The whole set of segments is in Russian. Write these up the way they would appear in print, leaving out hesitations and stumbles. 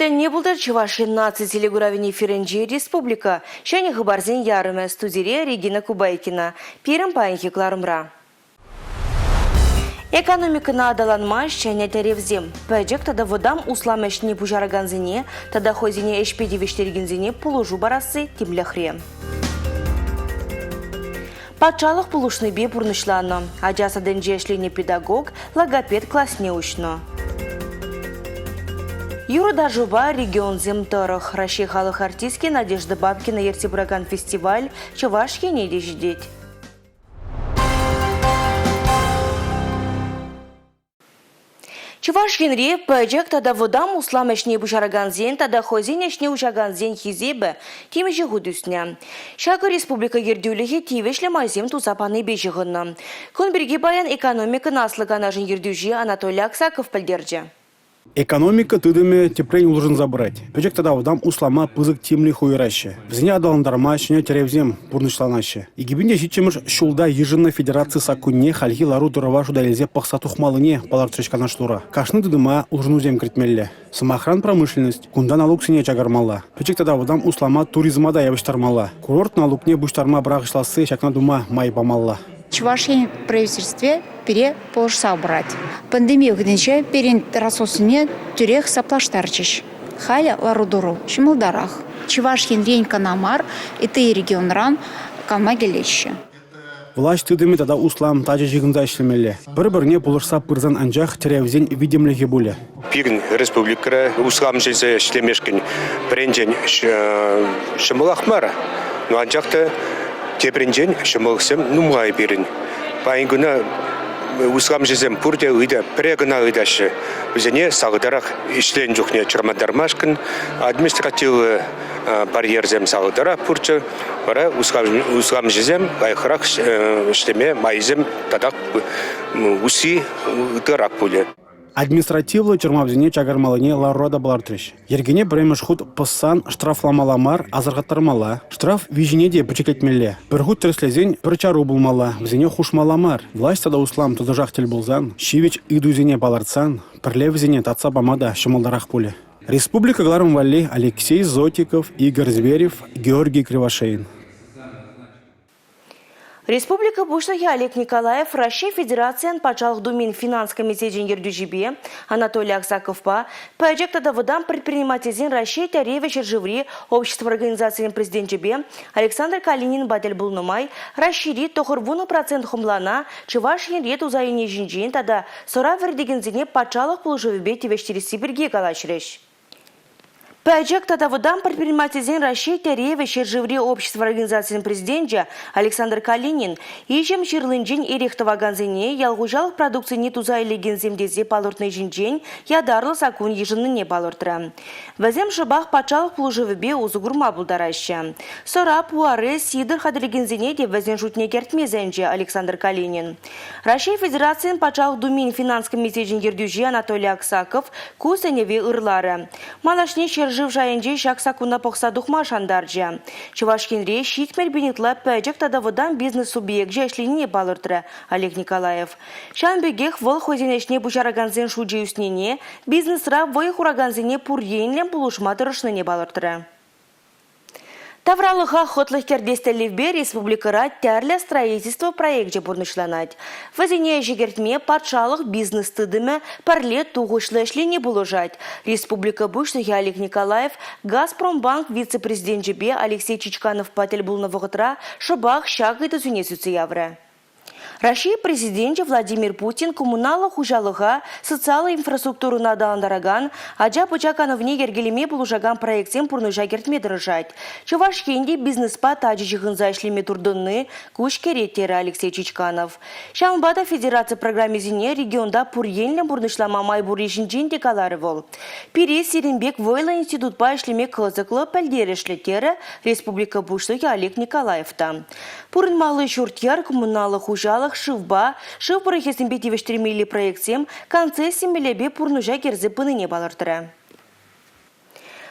Хутен не был Чуваши нации телегуравини Ференджи Республика. Шани хабарзин ярыме студире Регина Кубайкина. Пирам паинхи кларымра. Экономикана адаланма шәне тәревзем. Пәжек тада водам усламешне пужараганзине, тада хозине эшпедивештергензине пулужу барасы тимляхре. Патшалық пулушны бе пурнышланы. Аджаса денжешлене педагог, логопед классне учно. Юрда жуба регион земтарах. Россия халық артистки Надежда Бабкина ертебраган фестиваль Чувашки не деждеть. Чувашкинри пәжек тада водам усламешне бушараганзен, тада хозинешне ушаганзен хизебе тимеші худусня. Шакы республика ердюліхи тивешлі майзем тузапаны бежіғынна. Күн бірге баян экономика наслыганажын ердюжи Анатолий Аксаков пілдерді. Экономика тыдыме тепрень улжын забрать. Пөжек тада удам услама пызык тимли хуйраще. Взіне адаландарма шыне теревзем бурнышланаще. Игибінде житчемыш шулда ежинна федерации сакунне хальги лару дырава шудалезе пақса тухмалыне паларчышкана штура. Кашны тыдыма улжынузем кіртмелле. Самохран промышленность, кунда налог сине чагармала. Пөжек тада удам услама туризмада ябыштармала. Курорт налогне буштарма брағышласы шакна дума май бамалла. Чувашия правительстве пере полжса брать. Пандемия гнече перен расосуне тюрех саплаштарчиш. Халя ларудуру, шимылдарах. Чувашин рень канамар, и ты регион ран, камагелеще. Власть тыдыме тада услам тажы жигынза ишлемелле. Бір-бірне полжса пырзан анжах теревзен видимлеге буле. Пирн республикара услам жезе ишлемешкен бренжен шымылахмара. Но анжахта Тепренжен шымылсем нумгай берін. Пайынгына услам жезем пурде ыйда, прегына ыйдашы. Бізіне сағыдарақ ішлен жүхне чырмадармашкын, административы барьерзем сағыдара пурчы, бара услам жезем айхырақ ішлеме майзем тадақ уси ыдырак пуле. Административлы чырмабзине чагармалыне ларрода балартрыш. Ергене премеш худ пыссан штрафламаламар азырғаттармала. Штраф вижинеде пычекетмелле. Бір худ тірслезен бір чару булмала. Бзине хушмаламар. Власть тада услам тузажақ тел булзан. Шивич идузине баларцан. Пірлевзине татса бамада шымылдарақ пуле. Республика Гларм Валли Алексей Зотиков, Игорь Зверев, Георгий Кривошеин. Республика Буштахи Олег Николаев, Россия Федерациян пачалық думин финанс комитетен ердюжибе, Анатолий Аксаковпа, пәжек тада выдам предпринимателзен Россия Тареве Чержеври, общество организациям президентжибе, Александр Калинин Бадель Булнумай, России тохырвуну процент хумлана, Чувашин рет узайыне жинжин, тада сора вердегензине пачалық пулжевебе тевештері Сибирге калачреш. Пәжек тада выдам предпринимателзен Россия Тареве Чержеври, общество организациям президентжа Александр Калинин, ежем ширлынжен ерехтаваганзине, ялгужалық продукции не тузайлы генземдезе палыртный жинжен, ядарлы сакун ежынныне палыртыра. Вазем шыбақ пачалық пулжевебе узугурма булдараща. Сора пуары сидыр хадыргензине де вазен жутне кертмезенже Александр Калинин. Россия Федерациян пачалық думин финанс комитетен ердюжи Анатолий Аксаков кусеневе ырлары. Малашне жив жайынже шаксакуна покса духма шандарджа. Чувашкинре шитмер бенетла пәжек тада водан бизнес-субъект жайшлине балыртыры Олег Николаев. Шанбегех вол хозинешне бушараганзен шуджи үснене, бизнесра вой хураганзене пурьенлем пулушматырышныне балыртыры. Тавралыха хотлых кердестелевбе республикара тәрлі строительство проекте бурнышланать. Вазине жегертме патшалық бизнес тыдымы парле туғышлы эшлине булыжать. Республика Буштахи Олег Николаев, Газпромбанк вице-президент жебе Алексей Чичканов патель булны вғытра шыбақ шақ еті зүнесуцы явры. Россия президенті Владимир Путин коммуналы хужалыға социалы инфраструктуру надаландараган, аджа пычакановне ергелеме булужаган проектен пурныжа кертме дырыжать. Чувашкенде бизнеспа тажы жығынза ішлеме турдынны күш кереттері Алексей Чичканов. Шамбада Федерация программезіне регионда пурьенлен бурнышлама майбур ешінжен декалары бол. Пире Серенбек Войла институтпа ішлеме кызыклы пәлдерешлетері Республика Буштахи Олег Николаевта. Пурынмалы шуртяр коммуналы хужалық шывба, шыв пырыхесін бетевештірмейлі проектсем концессия мелебе пурнужа керзі пыныне балыртыры.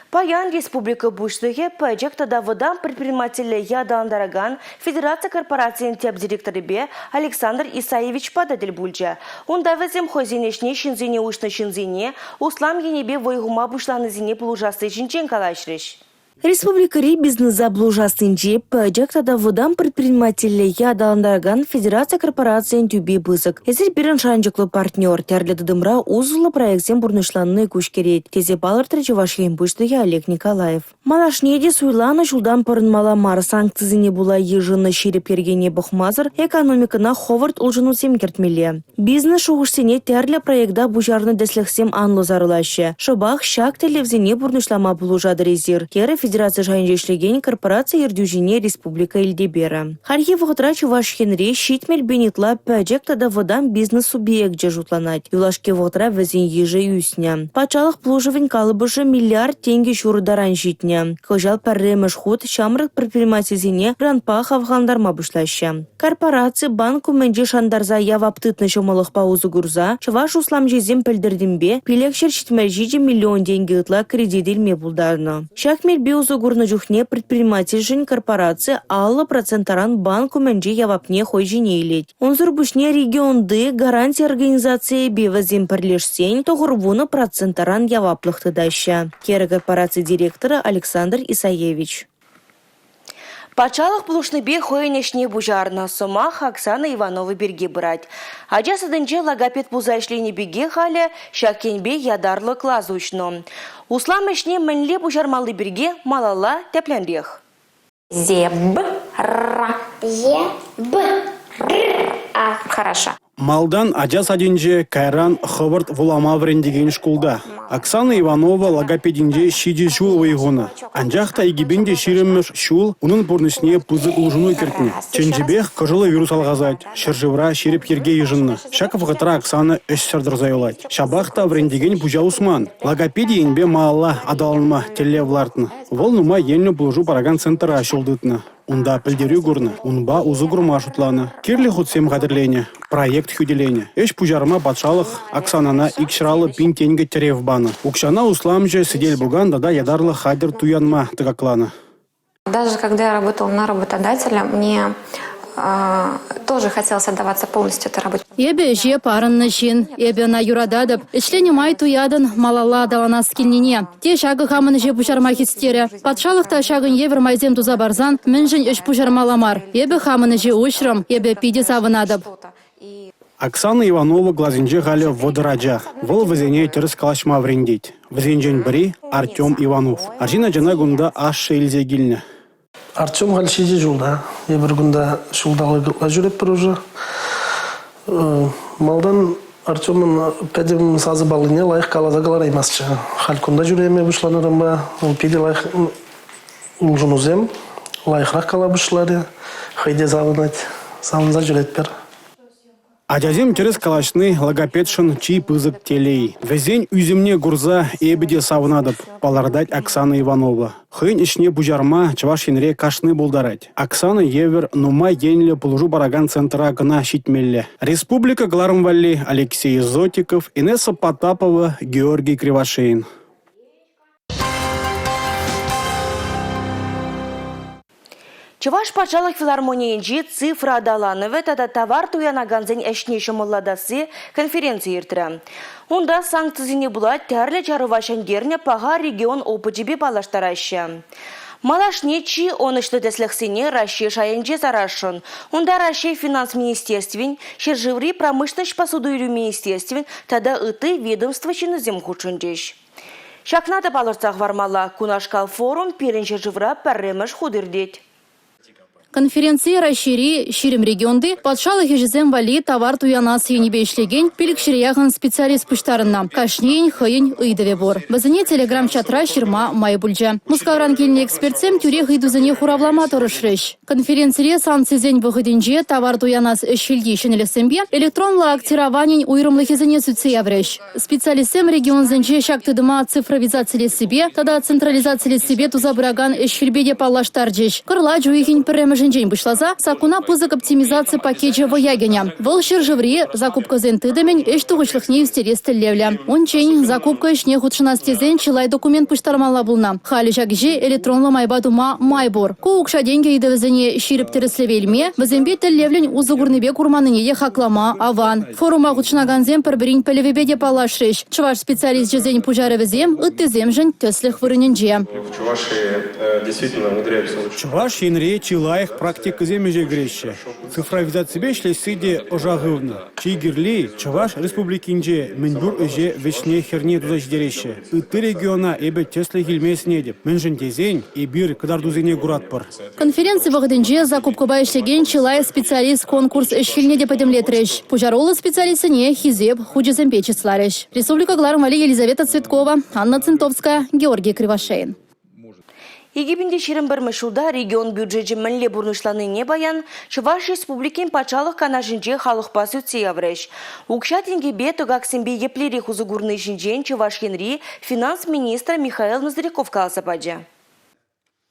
Паян республика бушлығы проекттада выдан предпринимателі ядаландараган Федерация корпорациян теп директоры бе Александр Исаевич пададель бульджа. Онда візім хозинешне шинзине ушны шинзине, услам енебе войгума бушланы зине плужасы жинчен калашрыш. Республикари бизнеса блужастынче проекттада выдан предпринимателі ядаландараган Федерация корпорациян тюбе бызык. Эзір бірін шанчыклы партнер тәрлі дыдымра узылы проектсен бұрнышланны күшкерет. Тезе балыртыры Чувашиян бушлығы Олег Николаев. Малашнеде суйланы жылдан пырынмала мар санкцизіне була ежыны шеріп кергене бұқмазыр экономикана ховард ұлжыну семкертмеле. Бизнес шуғышсене тәрлі проектда бұжарны дәсліксем анлы зарылашы. Шыбақ шак телевзене бұрнышлама бұлужады резир. Кері Федерация жайынжешлеген корпорация ердюжине республика Эльдебера. Харье вғытра Чувашхенре щитмел бенетла проекттада водан бизнес субъект жужутланать. Юлашке вғытра вәзен ежі юсня. Пачалық плужывын калыбышы миллиард тенге шурыдаран житня. Кожал парремыш худ шамрық предпринимательзине ранпа хавғандарма бұшлаща. Корпорация банку менде шандарза яваптытны шомалық паузы гурза, Чуваш услам жезем пілдірдімбе, пилекшер щитмел жиде миллион деньги ытла кредиделме булдарны. Шакмел биузы гурны жүхне предприниматель жын корпорация аллы процентаран банку менде явапне хой жинейлет. Онзыр бушне регионды гарантия организации бевазем пірлешсен, тоғырвуны процентаран яваплықты даща. Кері корпорация директора Александр Исаевич. Пачалық бұлышны бе хойнешне бұжарна сомах Оксана Иванова берге бұрад. Аджа садынче логопед бұзайшлені беге халі шакенбе ядарлы клаз ұшны. Услам ішне мінле бұжармалы берге малала тәпләнбех. Зебра. Хорошо. Малдан аджа садинже кайран ховард вулама врендеген шкулда. Оксана Иванова логопединже шиде жул вайгуна. Анжақта егебенде ширеммеш шул, унын бұрнысне пызык ұлжыну кертіне. Ченжебех кыжылы вирус алғазать, шыржывра шереп ерге ежынны. Шаков ғытра Оксана өш сардырзайолать. Шабақта врендеген пужа Усман. Логопедиен бе маалла адалынма теле влартны. Вол нума елні бұлжу параган центра ашылдытны. Унда пілдері гурны, унба узы гурма шутланы. Керлі худсем қадырлене, проект хүделене. Эш пужарма батшалық Оксанана икшралы пин тенге терев баны. Укшана усламже сидель буган да ядарлы хадыр туянма тыгакланы. Даже когда я работала на работодателя, мне тоже хотелось отдаваться полностью этой работе. Ебе же парынны жин, ебе на юрададып, ишлені май туядын малала давана скилнине. Те шагы хамын же пушарма хистере. Патшалықта шагын евер майзем туза барзан, мінжін үш пушармаламар. Ебе хамын же ушрым, ебе пиде савынадып. Оксана Иванова глазинже галі водыраджах. Вол візене теріс калашма врендеть. Візенжен бірі Артем Иванов. Аржина жана гунда ашшы елзе гилні. Артем Гальшиди жулда. Я бір күнда шулдалы жүріп бір уже. Малдан Артемын пәдем сазы балыне лайық қалада қалар аймасчы. Халькунда жүреме бұшланырым ба. Педе лайық ұлжынузем. Лайықрақ қала бұшлары. Хайде завынать. Завынза жүрет бер. Аджазем терес калашны логопедшын чий пызык телей. Везен үземне гурза эбеде савынадып, палардать Оксана Иванова. Хын ішне бұжарма Чувашинре кашны булдарать. Оксана евер нума енлі пулжу бараган центра гына щитмелле. Республика Глармвалли, Алексей Зотиков, Инесса Потапова, Георгий Кривошеин. Чуваш пачалық филармонийінжі цифра адалановы тада товар туянаганзен әшнеші молладасы конференция ертірі. Онда санкцизіне бұлат тәрлі чарывашангерне паға регион опыджібе балаштарашы. Малашнечи онышлы дәсліқсіне Россия шайынже зарашын. Онда Россия финанс министерствен, шержеври промышленность посудуйлю министерствен тада ыты ведомство чинызем худшындеш. Шакнады балырцақ вармала Кунашкал форум перенші живра пәрреміш худырдет. Конференция расшири ширим регионды патшалық ежізем вали товар туянас енебе ішлеген пилікшірияғын специалист пұштарына. Кашнейн, хыйын, ыйдыве бор. Бізіне телеграм-чатра ширма май бүлжа. Мұскавран келіне экспертсем тюре хыйдузыне хуравлама тұрышрыш. Конференция санкцизен бұғыденже товар туянас ішілге шынелесембе электронлы актирование уйрымлы хезіне сүтсе явреш. Специалистем регион зенже шактыдыма цифровизацияле себе, тада централизацияле себе тузабыраган ішілбеде паллаштар жеш. Кырла жуихин пірремі пиринжень бышлаза сакуна пызык оптимизация пакетча воягеня. Выл шержеври закупка зентыдамень эштугышлыхне истерестеллевля. Он чейн закупка ишне худшинастезен чилай документ пуштармала булна. Хали жагжи электронла майбадума майбор. Куукша деньги идевезене шириптереслевельме, везембе теллевлень узугурнебе курманыне хаклама аван. Форума худшнаганзем перберин пелевебеде палашреш. Чуваш специалист жезень пужаревезем, ыттеземжен теслых вырыненже. В Чувашии действительно внедряются лучше. Чуваш енре чилаих практика земеже греще. Цифровизация бешле сиде ожагывна. Чигерли Чуваш республикинже менбур эже вечне херне тузаждереще. Ытты региона эбе тесле хилмес недеп. Менжен тезень и бир кадардузене гуратпар. Конференции вагденже закупка байшлеген чилай специалист конкурс эшхильне депадемлетреш. Пужаролы специалистыне хизеб худжеземпе числареш. Республика Глармали Елизавета Цветкова, Анна Центовская, Георгий Кривошеин. Египинде шерімбірмі шулда регион бюджеті мінле бұрнышланы не баян, Чуваш республикин пачалық канашынже халық басы үтсе явреш. Укша тенгебе тогаксенбе еплері хузугурны жинжен Чуваш Хенри финанс министра Михаил Ноздряков калса паджа.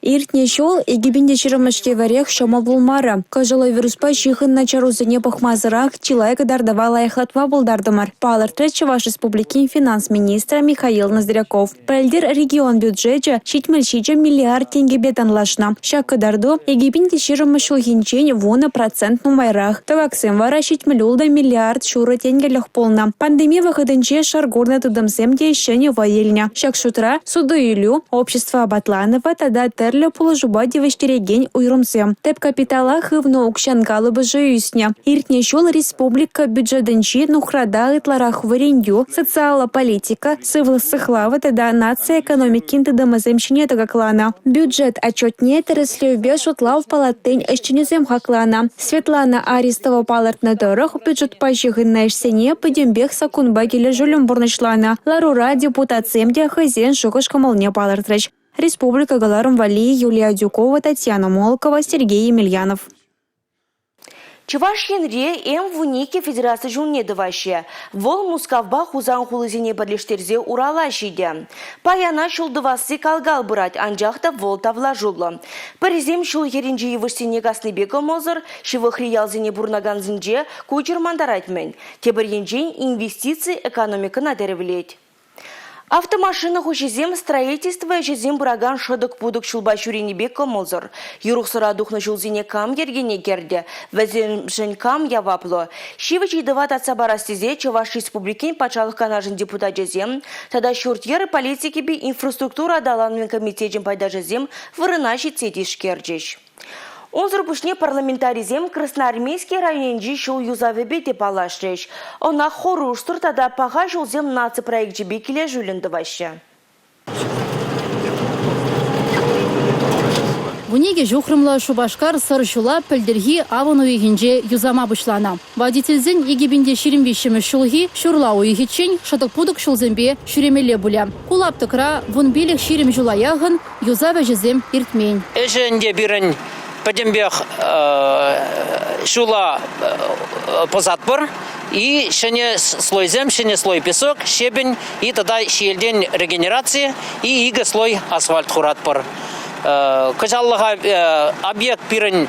Иртне шол египинде шырымышке варех шома булмары. Кожылы вируспа чихын начарузыне пахмазырах чилай кадардава лайхлатма булдардымар. Палырты Чуваш республикин финанс министра Михаил Ноздряков. Пэлдер регион бюджете $7 миллиард тенге танлашна. Шак кадарду египинде шырымышыл хинчень вона процент нумайрах. Тогаксем вара $7 миллиард шура тенгелях полна. Пандемия выходынче шаргурна тудымсем де еще не воельня. Шак шутра суду илю общество Абатланова тада терлі пулажуба девештереген уйрумсем. Теп капитала хывно укшангалы быжыюсня. Иртне шол республика бюджетынчи нухрада ытларах варенью, социала политика, сывлы сыхлавы тада нация экономикин тадамаземщине тагаклана. Бюджет отчетне тереслевбе шутлав палаттень эшченезем хаклана. Светлана Аристова палартна дорог бюджет пащихынна эшсене пыдембех сакунба келе жулюм бурнышлана. Ларура депутатсемде хызен шукыш камалне палартреч. Республика Галарум Вали, Юлия Дюкова, Татьяна Молкова, Сергей Емельянов. Чуваш Хенри эм в унике федерации жунне даваще. Вол мускавба хузан хулызине бірлештерзе уралашиде. Паяна шулдывасы калгал бұрат, анжақта вол тавлажулы. Паризем шул ерінже евышсене гасныбекі мозыр, шывықри ялзине бурнаганзынже кучер мандарайтмен. Тебір енжен инвестиции экономикына дәревлет. Автомашина хушизем строительство жезем бураган шыдык пудык шулба шуренебек комолзор. Юрухсыра духны шулзине кам ергене керде. Везен кам явапло. Шивыч идыват атса барастезе Чуваш республикин пачалық канажын депутат жезем. Тада шуртьеры политики би инфраструктура адаланмен комитетжен пайда жезем вырынаши цетиш керджеш. Онзыр пушне парламентаризем Красноармейский районенжи шул юзавебе деп алашреш. Она хоруштыр тада паға жолзем наци проект жебе келе жүлінді ваще. Вуниге жухрымла шубашкар сарышула пілдерги аван уйгенже юзама бұшлана. Водительзен егебінде шерембешімі шулги шурла уйгечен шатық пудық шулзембе шуремеле бұля. Кулаптықра вунбелек шерем жулаяғын юзава жезем иртмень. Эженде бірін Подембех шула позатбор и шене слой зем, шене слой песок, щебень и тогда щельден регенерации и иго слой асфальт хуратпор. Кажаллага объект пирен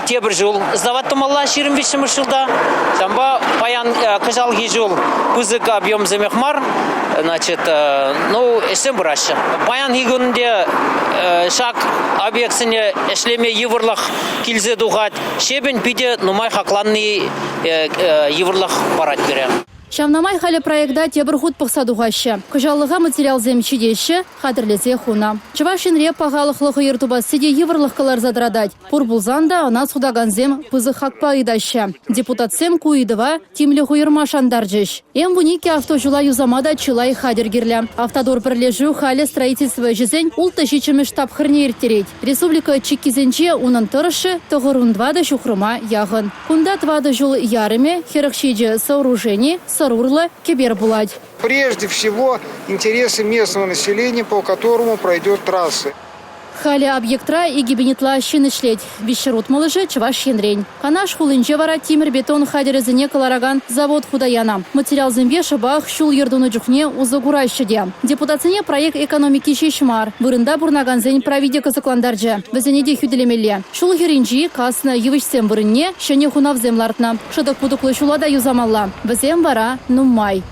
тебір жол сдавать томалла ширим вишем шилда. Самба паян кажалги жол пузык объем замехмар. Значит, ну, эсем бураща. Паян хигунде шаг объектсене эшлеме еврлах килзе дугать. Щебень пиде нумай хакланный еврлах парать бере. Шамнамай халі проекта тебір худ пықсадуғашы. Күжалыға материал земчидеші қадірлесе хуна. Чувашин реп пағалықлығы ертубасы де еврлық калар задрадать. Пурбулзанда ана судаган зем пызы хакпа идашы. Депутат сем куидыва тимлі хуйырма шандаржыш. Эм вунике автожула юзамада чылай хадергерлі. Автодор бірлежу халі строительство жезен ултышичімі штаб хырне ертерет. Республика Чиккизенче унын тұрышы тұғырундвады шухрыма яғын. Кунда твады жул ярыме херықшиджі сооружений Сарурлы кебер булать. Прежде всего, интересы местного населения, по которому пройдет трасса. Халя объектра и гибенитла щинышлеть. Вещерут малыжи чуваш енрень. Канаш хулынче вара тимир бетон хадерезине калараган завод худаяна. Материал зембе шабах шул ердуны джухне узагурайщиде. Депутацине проект экономики шишмар. Вырында бурнаганзень правиде казакландарджа. Вазенеде хюделемелле. Шул херинджи касна евышсем вырынне шене хунав землартна. Шадок пудуклы шулада юзамалла. Вазем вара нуммай.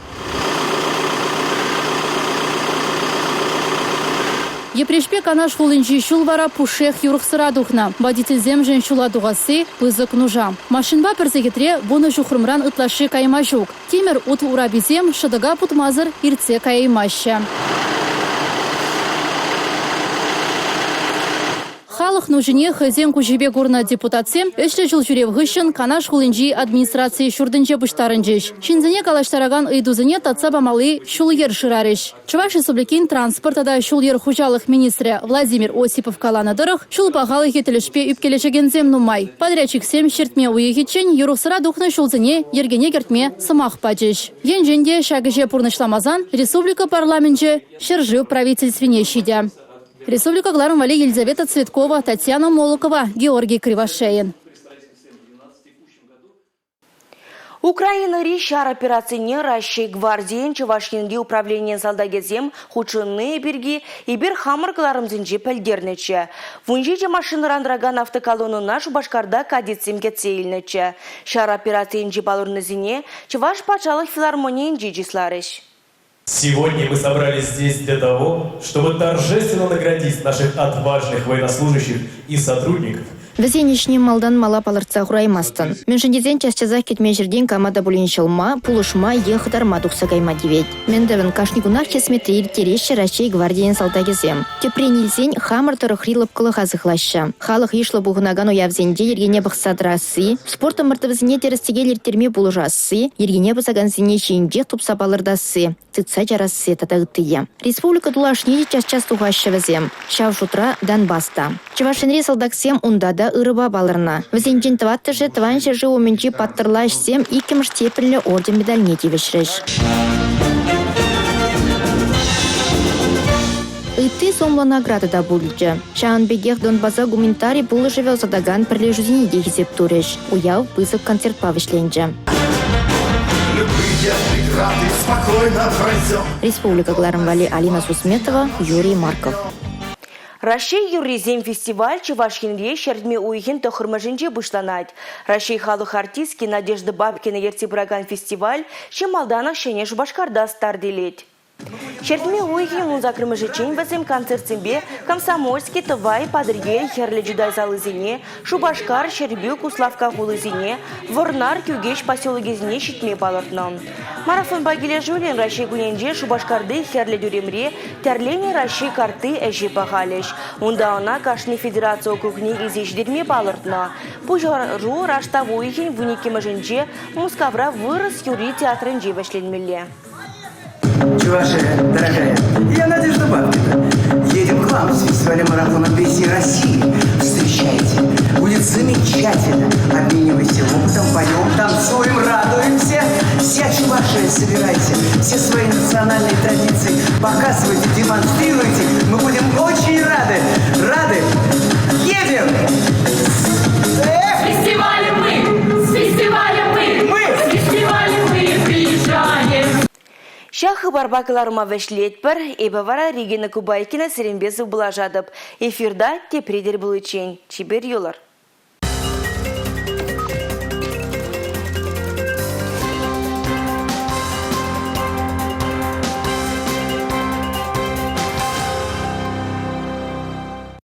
Епрешпе канаш хулынчи шулвара пушех юрухсыра духна. Водитель земжен шула дугасы пызык нужа. Машинба персегетре буны шухрымран ытлаши каймашук. Тимер ут урабизем шадыга путмазыр ирце каймаща. Халық нужине хызен кужибе гурна депутатсем эшле жыл жүрев гышын канаш хулынжи администрации шурдынче быштарынжиш. Шинзене калаштараган ыйдузыне татса бамалы шулйер шырарыш. Чуваш республикин транспортада шулйер хужалых министре Владимир Осипов каланадырых шул пахалы хетелешпе үпкелешегензем нумай. Подрядчик сем шертме уехичен юрухсыра духны шулзыне ергене гертме сымах паджиш. Енженде шагыже пурнышламазан республика парламентже шержи правительственне щидя. Республика Гларом Вали Елизавета Цветкова, Татьяна Молокова, Георгий Кривошеин. Украина решар операцияне Россия гвардиян Чувашинге управление салдагезем худшинные берги и берхамыр кыларымзынжи пәлдернече. Вунжиже машина рандраган автоколонну наш Башкарда кадетсем кетсейлнече. Шар операцияне балурнызине Чуваш пачалых филармониян джиджисларыш. Сегодня мы собрались здесь для того, чтобы торжественно наградить наших отважных военнослужащих и сотрудников. Везенишнем малдан мала палырца хураймастын. Мен жындезен частязах кетме жерден камада булиншылма, пулышма ехыдарма духса кайма девет. Мен девен кашникунах чесметри иртереші Россия гвардиян салтагезем. Тепренилзен хамыр тұрықрилып кылыға зықлашы. Халық ешлі бұғынаган оявзенде ергене бұқсадрасы, спорта мыртывызіне терістегел ертерме бұлыжасы, ергене бұзаганзіне жиінже тұпса балырдасы, цыца жарасы татағытые. Республика дулашнеде час-час туғашы візем. Шав жутра Донбаста. Чувашинре салдаксем ундада ырыба балырна. Візенчен тваттыжы тваншы жы оменчи паттырлаш сем икемш тепілі орден медальне тевішреш. Ыты сомла награды да булджы. Шаанбегех Донбаза гуманитарий булы живел задаган пірлі жүзіне дегізеп туреш. Уяв пызык концерт павышленджі. Республика Гларом Вали Алина Сусметова, Юрий Марков. Россия Юризем фестиваль Чувашинре шердме уйген тохырмажинже бышланать. Россия халых артистки Надежда Бабкина ертибраган фестиваль Шемалданах шенеш Башкарда старделеть. Шердме уйген музакрымажичен вазем концертсембе Комсомольский тывай падыргель херле джудай залызине, Шубашкар шербю Куславка хулызине, Ворнар кюгеш поселогезине шитме балыртном. Марафон багиле жулен Россия гуненже Шубашкарды херле дюремре терление Россия карты эжи пахалеш. Унда она кашни федерация округни изеждерме балыртна. Пужару раштав уйген вунике мажинже Мускавра вырос Юрий театрынже вешленмелле. Чувашия, дорогая, я Надежда Бабкина. Едем к вам с фестиваля марафона песни России. Встречайте, будет замечательно. Обменивайся опытом, поем, танцуем, радуемся. Вся Чувашия собирайте, все свои национальные традиции показывайте, демонстрируйте. Мы будем очень рады. Рады. Едем! С фестивалем мы! С фестивалем мы! С фестивалем мы приезжаем! Шахы барбакаларыма вешлетпір, эбавара Регина Кубайкина Серенбезов булажадып. Эфирда тепредер бұл үчен. Чибер юлар.